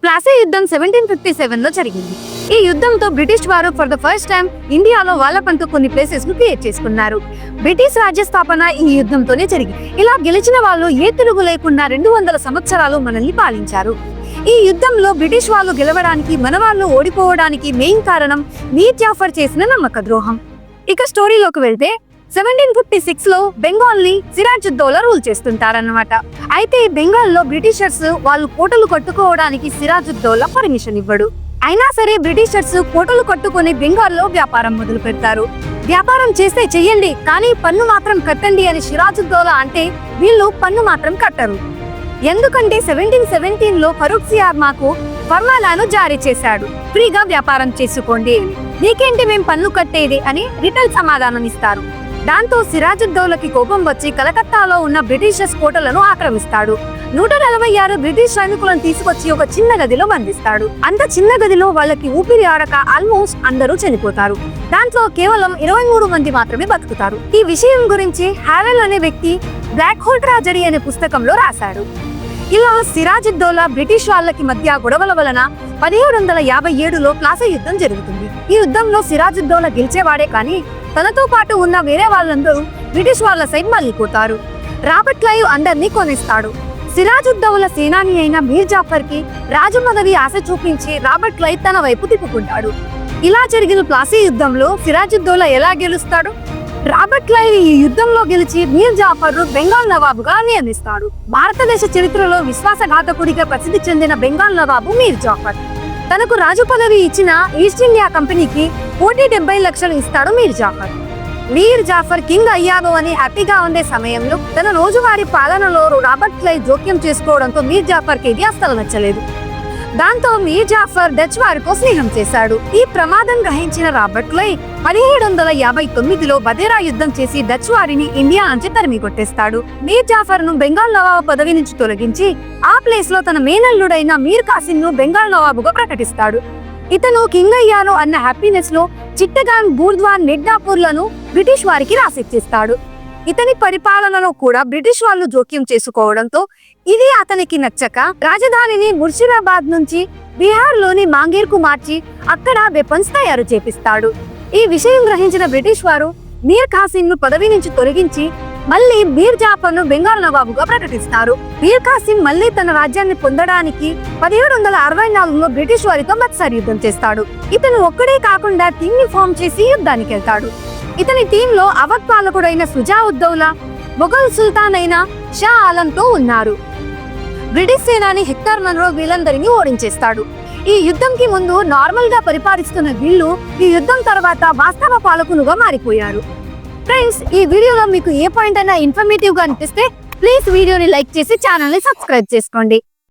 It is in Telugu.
ప్లాసీ యుద్ధం 1757 లో జరిగింది. ఈ యుద్ధంతో బ్రిటిష్ వారు ఫర్ ద ఫస్ట్ టైం ఇండియాలో వాళ్ళకంటూ కొన్ని ప్లేసెస్ ను క్రియేట్ చేసుకున్నారు. బ్రిటిష్ రాజ్య స్థాపన ఈ యుద్ధంతోనే జరిగింది. ఇలా గెలిచిన వాళ్ళు ఏ తిరుగు లేకుండా 200 సంవత్సరాలు మనల్ని పాలించారు. ఈ యుద్ధంలో బ్రిటిష్ వాళ్ళు గెలవడానికి, మన వాళ్ళు ఓడిపోవడానికి మెయిన్ కారణం మీర్ జాఫర్ చేసిన నమ్మక ద్రోహం. ఇక స్టోరీలోకి వెళ్తే 1756 లో బెంగాల్ ని సిరాజుద్దౌలా రూల్ చేస్తుంటారన్నమాట. అయితే బెంగాల్ లో బ్రిటిషర్స్ వాళ్ళు కోటలు కట్టుకోవడానికి సిరాజుద్దౌలా పర్మిషన్ ఇవ్వడు. అయినా సరే బ్రిటిషర్స్ కోటలు కట్టుకుని బెంగాల్ లో వ్యాపారం మొదలు పెడతారు. వ్యాపారం చేస్తే చెయ్యండి, కానీ పన్ను మాత్రం కట్టండి అని సిరాజుద్దౌలా అంటే వీళ్ళు పన్ను మాత్రం కట్టరు. ఎందుకంటే 1717 లో ఫరూక్ సియార్ మాకు ఫర్మానాను జారీ చేశాడు, ఫ్రీగా వ్యాపారం చేసుకోండి, నీకేంటి మేము పన్ను కట్టేది అని రిటర్న్ సమాధానం ఇస్తారు. దాంతో సిరాజుద్దౌలాకి కోపం వచ్చి కలకత్తాలో ఉన్న బ్రిటిషర్స్ కోటలను ఆక్రమిస్తాడు. 146 బ్రిటిష్ సైనికులను తీసుకొచ్చి ఒక చిన్న గదిలో బంధిస్తాడు. అంత చిన్న గదిలో వాళ్ళకి ఊపిరి ఆడక ఆల్మోస్ట్ అందరూ చనిపోతారు. దాంట్లో కేవలం 23 మంది మాత్రమే బతుకుతారు. ఈ విషయం గురించి హావెల్ అనే వ్యక్తి బ్లాక్ హోల్ ట్రాజడీ అనే పుస్తకంలో రాశాడు. ఇలా సిరాజుద్దౌలా బ్రిటిష్ వాళ్ళకి మధ్య గొడవల వలన 1757లో ప్లాసీ యుద్ధం జరుగుతుంది. ఈ యుద్ధంలో సిరాజుద్దౌలా గెలిచేవాడే కానీ తనతో పాటు ఉన్న వేరే వాళ్ళందరూ బ్రిటిష్ వాళ్ళ సైడ్ మళ్ళీపోతారు. రాబర్ట్ క్లైవ్ అందరినీ కొనేస్తాడు. సిరాజుద్దౌలా సేనాని అయిన మీర్ జాఫర్ కి రాజు పదవి ఆశ చూపించి రాబర్ట్ క్లైవ్ తన వైపు తిప్పుకుంటాడు. ఇలా జరిగిన ప్లాసీ యుద్ధంలో సిరాజుద్దౌలా ఎలా గెలుస్తాడు? రాబర్ట్ క్లైవ్ ఈ యుద్ధంలో గెలిచి మీర్ జాఫర్ బెంగాల్ నవాబుగా నియమిస్తాడు. భారతదేశ చరిత్రలో విశ్వాసఘాతకుడిగా ప్రసిద్ధి చెందిన బెంగాల్ నవాబు మీర్ జాఫర్. తనకు రాజు పదవి ఇచ్చిన ఈస్ట్ ఇండియా కంపెనీకి 70 లక్షలు ఇస్తాడు మీర్ జాఫర్. మీర్ జాఫర్ కింగ్ అయ్యాను అని హ్యాపీగా ఉండే సమయంలో తన రోజువారీ పాలనలో రాబర్ట్ క్లైవ్ జోక్యం చేసుకోవడంతో మీర్ జాఫర్ కి ఇది అస్సలు నచ్చలేదు. దాంతో మీర్ జాఫర్ డచ్ వారితో స్నేహం చేశాడు. ఈ ప్రమాదం గ్రహించిన రాబర్ట్ క్లైవ్ 1759లో బదేరా యుద్ధం చేసి డచ్ వారిని ఇండియా నుంచి తరిమి కొట్టేస్తాడు. మీర్ జాఫర్ ను బెంగాల్ నవాబు పదవి నుంచి తొలగించి ఆ ప్లేస్ లో తన మేనల్లుడైన మీర్ కాసిం ను బెంగాల్ నవాబుగా ప్రకటిస్తాడు. ఇతను కింగ్ అయ్యాను అన్న హ్యాపీనెస్ లో చిట్టగాంగ్, బూర్ద్వాన్, మిడ్నాపూర్లను బ్రిటిష్ వారికి రాసిచ్చేస్తాడు. ఇతని పరిపాలనలో కూడా బ్రిటిష్ వాళ్ళు జోక్యం చేసుకోవడంతో ఇది అతనికి నచ్చక రాజధానిని ముర్షిదాబాద్ నుంచి బీహార్ లోని మాంగేర్ కు మార్చి అక్కడ వెపన్స్ తయారు చేపిస్తాడు. ఈ విషయం గ్రహించిన బ్రిటిష్ వారు మీర్ కాసిం ను పదవి నుంచి తొలగించి మళ్ళీ మీర్ జాఫర్ ను బెంగాల్ నవాబుగా ప్రకటిస్తారు. మీర్ కాసిం మళ్ళీ తన రాజ్యాన్ని పొందడానికి 1764లో బ్రిటిష్ వారితో మత్సర్ యుద్ధం చేస్తాడు. ఇతను ఒక్కడే కాకుండా టీమ్ ని ఫామ్ చేసి యుద్ధానికి వెళ్తాడు. ఇతని టీంలో అవధ్ పాలకుడైన సుజాఉద్దౌలా, మొఘల్ సుల్తాన్ అయిన షా ఆలంతో ఉన్నారు. బ్రిటిష్ సేనాని హెక్టర్ మన్రో వీళ్ళందరినీ ఓడించేస్తాడు. ఈ యుద్ధంకి ముందు నార్మల్ గా పరిపాలిస్తున్న వీళ్ళు ఈ యుద్ధం తర్వాత వాస్తవ పాలకులుగా మారిపోయారు. ఫ్రెండ్స్, ఈ వీడియోలో మీకు ఏ పాయింట్ అయినా ఇన్ఫర్మేటివ్ గా అనిపిస్తే ప్లీజ్ వీడియోని లైక్ చేసి ఛానల్ ని సబ్స్క్రైబ్ చేసుకోండి.